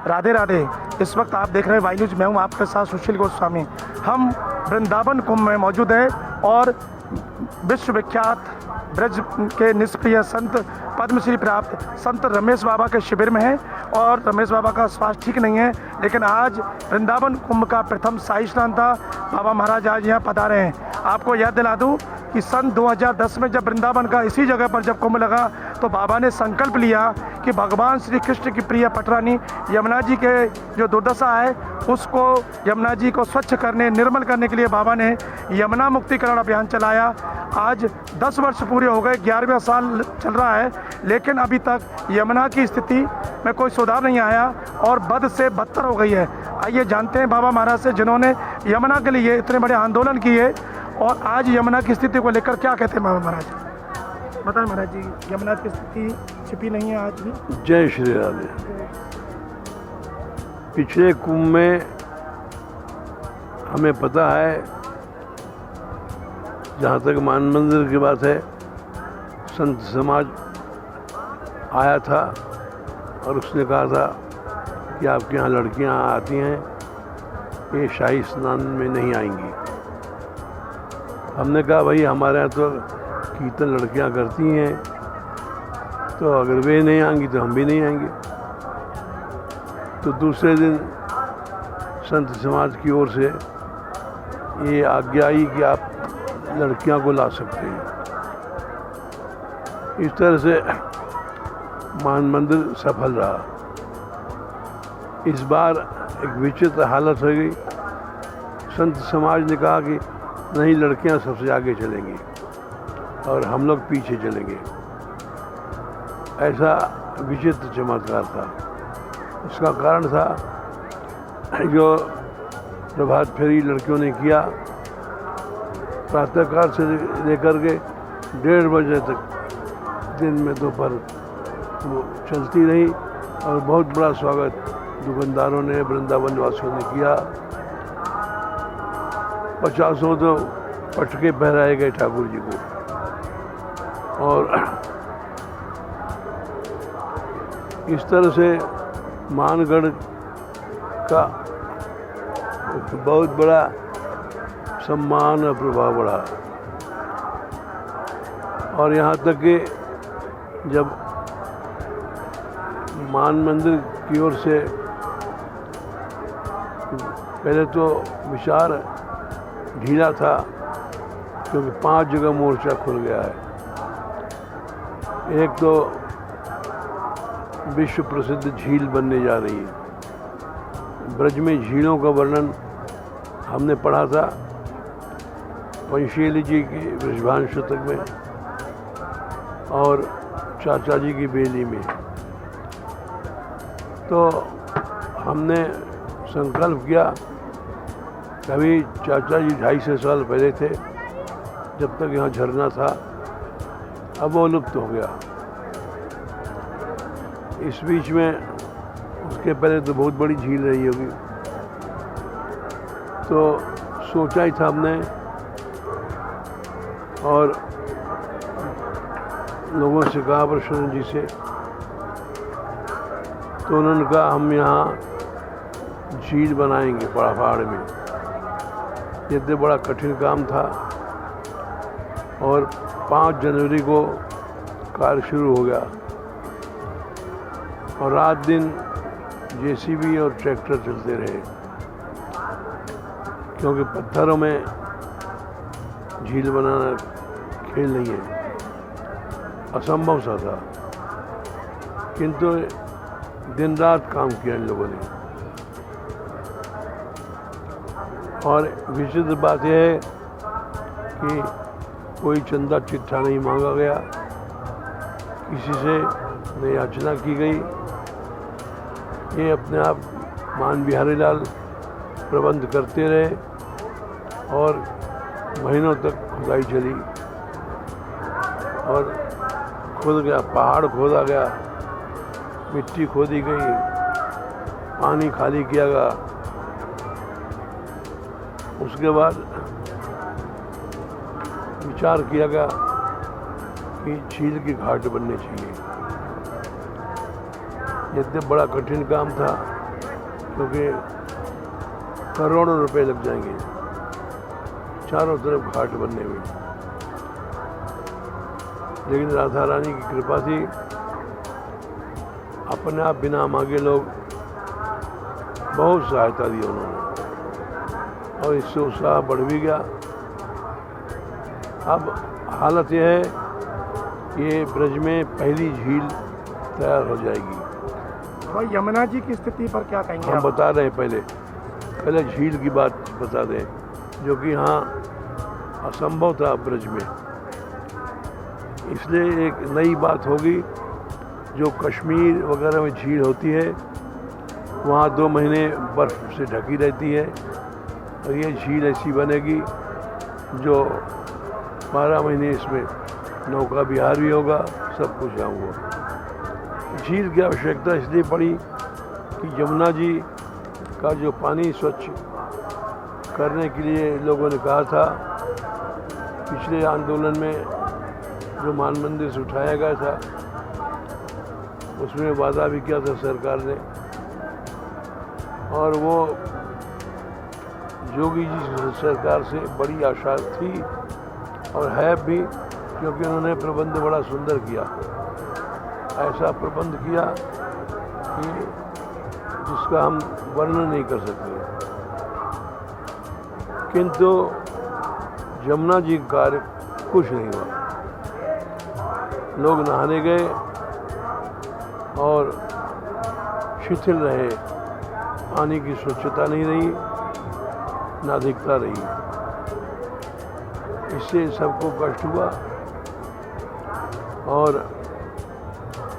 राधे राधे। इस वक्त आप देख रहे हैं वाई न्यूज, मैं हूं आपके साथ सुशील गोस्वामी। हम वृंदावन कुंभ में मौजूद हैं और विश्वविख्यात ब्रज के निष्प्रिय संत, पद्मश्री प्राप्त संत रमेश बाबा के शिविर में हैं और रमेश बाबा का स्वास्थ्य ठीक नहीं है, लेकिन आज वृंदावन कुंभ का प्रथम शाही स्नान था। बाबा महाराज आज यहाँ पधारे हैं। आपको याद दिला दूँ कि सन 2010 में जब वृंदावन का इसी जगह पर जब कुंभ लगा तो बाबा ने संकल्प लिया कि भगवान श्री कृष्ण की प्रिय पटरानी यमुना जी के जो दुर्दशा है उसको, यमुना जी को स्वच्छ करने, निर्मल करने के लिए बाबा ने यमुना मुक्तिकरण अभियान चलाया। आज 10 वर्ष पूरे हो गए, 11वां साल चल रहा है, लेकिन अभी तक यमुना की स्थिति में कोई सुधार नहीं आया और बद से बदतर हो गई है। आइए जानते हैं बाबा महाराज से, जिन्होंने यमुना के लिए इतने बड़े आंदोलन किए और आज यमुना की स्थिति को लेकर क्या कहते हैं बाबा महाराज। बताएं महाराज जी, यमुना की स्थिति छिपी नहीं है आज भी। जय श्री राधे। पिछले कुंभ में हमें पता है, जहाँ तक मान मंदिर की बात है, संत समाज आया था और उसने कहा था कि आपके यहाँ लड़कियाँ आती हैं, ये शाही स्नान में नहीं आएंगी। हमने कहा भाई हमारे यहाँ तो कीर्तन लड़कियाँ करती हैं, तो अगर वे नहीं आएंगी तो हम भी नहीं आएंगे। तो दूसरे दिन संत समाज की ओर से ये आज्ञा आई कि आप लड़कियां को ला सकते हैं। इस तरह से मान मंदिर सफल रहा। इस बार एक विचित्र हालत हो गई। संत समाज ने कहा कि नहीं, लड़कियां सबसे आगे चलेंगी और हम लोग पीछे चलेंगे। ऐसा विचित्र चमत्कार था। उसका कारण था जो प्रभात फेरी लड़कियों ने किया, प्रातःकाल से लेकर के 1:30 बजे तक दिन में दोपहर वो चलती रही और बहुत बड़ा स्वागत दुकानदारों ने, वृंदावन वासियों ने किया। 50 तो पटके पहराए गए ठाकुर जी को और इस तरह से मानगढ़ का बहुत बड़ा सम्मान और प्रभाव बढ़ा। और यहाँ तक कि जब मान मंदिर की ओर से पहले तो विचार ढीला था, क्योंकि 5 जगह मोर्चा खुल गया है। एक तो विश्व प्रसिद्ध झील बनने जा रही है। ब्रज में झीलों का वर्णन हमने पढ़ा था पंचशील जी की बृजभान शतक में और चाचा जी की बेली में। तो हमने संकल्प किया, कभी चाचा जी 250 साल पहले थे जब तक यहाँ झरना था, अब वो लुप्त हो गया। इस बीच में उसके पहले तो बहुत बड़ी झील रही होगी। तो सोचा ही था हमने और लोगों से कहा, प्रसन्न जी से, तो उन्होंने कहा हम यहाँ झील बनाएंगे पहाड़ में। ये तो बड़ा कठिन काम था और 5 जनवरी को कार्य शुरू हो गया और रात दिन जेसीबी और ट्रैक्टर चलते रहे, क्योंकि पत्थरों में झील बनाना खेल नहीं है, असंभव सा था। किंतु दिन रात काम किया इन लोगों ने। और विचित्र बात यह है कि कोई चंदा चिट्ठा नहीं मांगा गया, किसी से न याचना की गई। ये अपने आप मान बिहारी लाल प्रबंध करते रहे और महीनों तक खुदाई चली और खोद गया, पहाड़ खोदा गया, मिट्टी खोदी गई, पानी खाली किया गया। उसके बाद विचार किया गया कि झील की घाट बनने चाहिए। ये बड़ा कठिन काम था क्योंकि करोड़ों रुपए लग जाएंगे चारों तरफ घाट बनने में। लेकिन राधा रानी की कृपा थी, अपने आप बिना मांगे लोग बहुत सहायता दी उन्होंने, और इससे उत्साह बढ़ भी गया। अब हालत यह है कि ये ब्रज में पहली झील तैयार हो जाएगी। भाई यमुना जी की स्थिति पर क्या कहेंगे हम आप? बता रहे हैं, पहले झील की बात बता दें, जो कि यहाँ असंभव था ब्रज में। इसलिए एक नई बात होगी, जो कश्मीर वगैरह में झील होती है वहाँ 2 महीने बर्फ़ से ढकी रहती है, और ये झील ऐसी बनेगी जो 12 महीने इसमें नौका विहार भी होगा, सब कुछ यहाँ हुआ। झील की आवश्यकता इसलिए पड़ी कि यमुना जी का जो पानी स्वच्छ करने के लिए लोगों ने कहा था, पिछले आंदोलन में जो मान मंदिर से उठाया गया था, उसमें वादा भी किया था सरकार ने, और वो योगी जी सरकार से बड़ी आशा थी और है भी, क्योंकि उन्होंने प्रबंध बड़ा सुंदर किया। ऐसा प्रबंध किया कि जिसका हम वर्णन नहीं कर सकते। किंतु यमुना जी का कार्य कुछ नहीं हुआ। लोग नहाने गए और शिथिल रहे, पानी की स्वच्छता नहीं रही, नाधिकता रही। इससे सबको कष्ट हुआ, और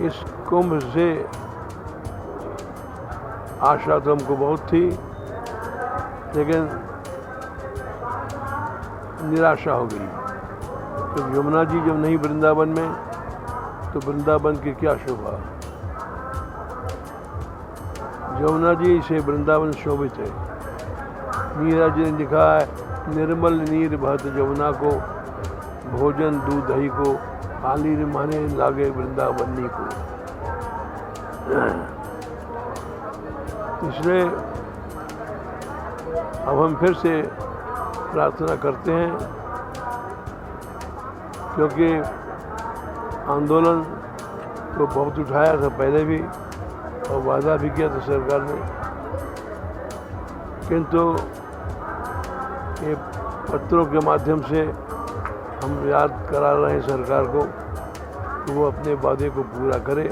इस कुंभ से आशा तो हमको बहुत थी, लेकिन निराशा हो गई। तो यमुना जी जब नहीं वृंदावन में, तो वृंदावन की क्या शोभा। यमुना जी से वृंदावन शोभित है। मीरा जी ने लिखा है, निर्मल नीर बहत यमुना को, भोजन दूध दही को, आली माने लागे वृंदावनी को। इसलिए अब हम फिर से प्रार्थना करते हैं, क्योंकि आंदोलन तो बहुत उठाया था पहले भी, और वादा भी किया था सरकार ने, किंतु ये पत्रों के माध्यम से हम याद करा रहे हैं सरकार को कि वो अपने वादे को पूरा करे,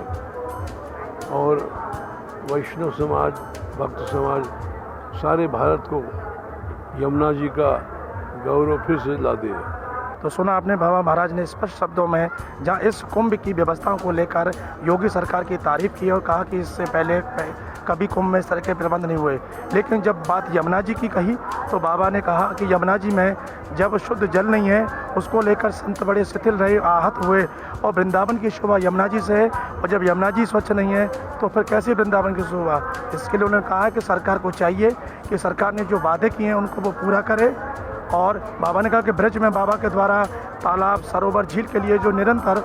और वैष्णव समाज, भक्त समाज, सारे भारत को यमुना जी का गौरव फिर से ला दे। तो सुना आपने, बाबा महाराज ने स्पष्ट शब्दों में जहाँ इस कुंभ की व्यवस्थाओं को लेकर योगी सरकार की तारीफ की और कहा कि इससे पहले कभी कुंभ में इस तरह के प्रबंध नहीं हुए। लेकिन जब बात यमुना जी की कही, तो बाबा ने कहा कि यमुना जी में जब शुद्ध जल नहीं है, उसको लेकर संत बड़े शिथिल रहे, आहत हुए, और वृंदावन की शोभा यमुना जी से है, और जब यमुना जी स्वच्छ नहीं है तो फिर कैसे वृंदावन की शोभा। इसके लिए उन्होंने कहा कि सरकार को चाहिए कि सरकार ने जो वादे किए हैं उनको वो पूरा करे। और बाबा ने कहा कि ब्रज में बाबा के द्वारा तालाब, सरोवर, झील के लिए जो निरंतर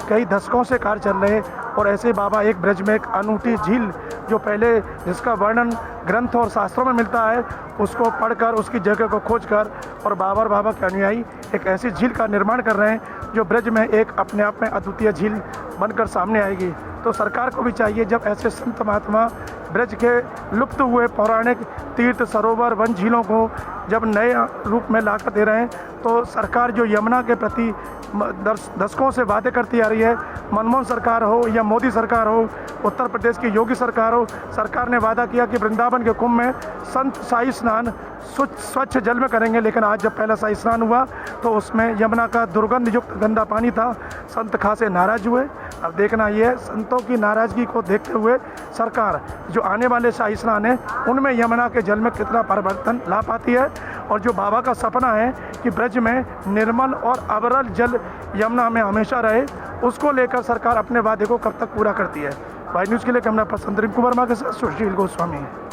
कई दशकों से कार्य चल रहे, और ऐसे बाबा एक ब्रज में एक अनूठी झील जो पहले जिसका वर्णन ग्रंथ और शास्त्रों में मिलता है, उसको पढ़कर उसकी जगह को खोजकर और बाबा और बाबा के अनुयायी एक ऐसी झील का निर्माण कर रहे हैं जो ब्रज में एक अपने आप में अद्वितीय झील बनकर सामने आएगी। तो सरकार को भी चाहिए, जब ऐसे संत महात्मा ब्रज के लुप्त हुए पौराणिक तीर्थ, सरोवर, वन, झीलों को जब नए रूप में लाकर दे रहे हैं, तो सरकार जो यमुना के प्रति दशकों से वादे करती आ रही है, मनमोहन सरकार हो या मोदी सरकार हो, उत्तर प्रदेश की योगी सरकार हो, सरकार ने वादा किया कि वृंदावन के कुंभ में संत शाही स्नान स्वच्छ जल में करेंगे। लेकिन आज जब पहला शाही स्नान हुआ तो उसमें यमुना का दुर्गंध युक्त गंदा पानी था, संत खासे नाराज हुए। अब देखना ये है, संतों की नाराज़गी को देखते हुए सरकार जो आने वाले शाही स्नान है उनमें यमुना के जल में कितना परिवर्तन ला पाती है, और जो बाबा का सपना है कि ब्रज में निर्मल और अविरल जल यमुना में हमेशा रहे, उसको लेकर सरकार अपने वादे को कब तक पूरा करती है। वाई न्यूज़ के लिए कैमरा पर्सन कुमार के साथ सुशील गोस्वामी।